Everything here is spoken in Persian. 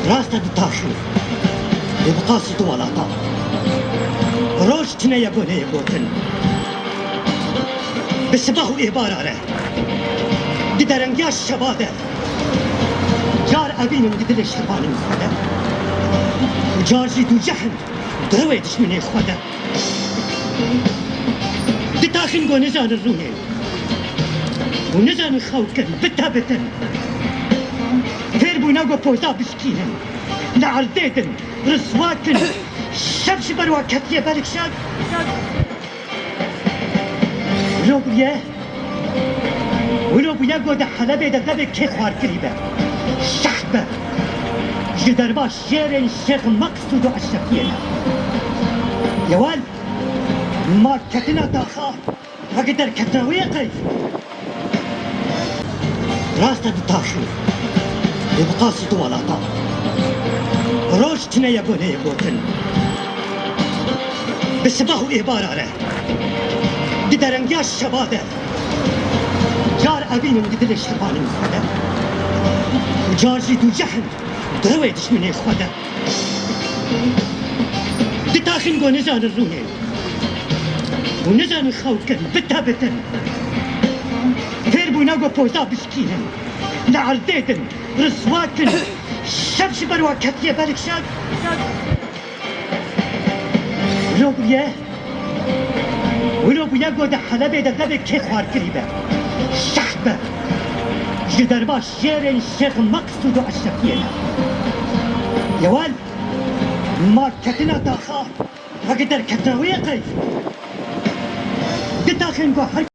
راست دتاشو بقاصد ولاطا روشتنا يقول يقولن بسباه إبارة بدرنجا الشبادة جار أبين بدل الشبان خدا وجار جدو جهن دروي دشمني خدا دتاخن قو نزان الروني ونزان الخوكن بتابتن فيربو ناقو بوزا بسكينن لعرديدن رسواتن شبش بروا كتية بالك شاد ولو بيا قد حلبة دلبة كي خوار كريبة شخبة جدربا شيرين شيخ مقصود عشقينا يوال ما كتنا داخا وقدر كتناوية قيف راستا دتاشو بقاصد ولاطا روشتنا يقول يقولن بسباه إبارة بدرنجا الشبادة جار أبين بدل الشبان خدا وجار جدو جهن دروي دشمني خدا دتاخن قو نزان الروني ونزان الخوكن بتابتن فيربو ناقو بوزا بسكينن لعرديدن رسواتن شبش بروا كتية بالك شاد ولو بيا قد حلبة دلبة كي خوار كريبة شخبة جدربا شيرين شيخ مقصود عشقينا يوال ما كتنا داخا وقدر كتناوية قيف دتاخن قو هر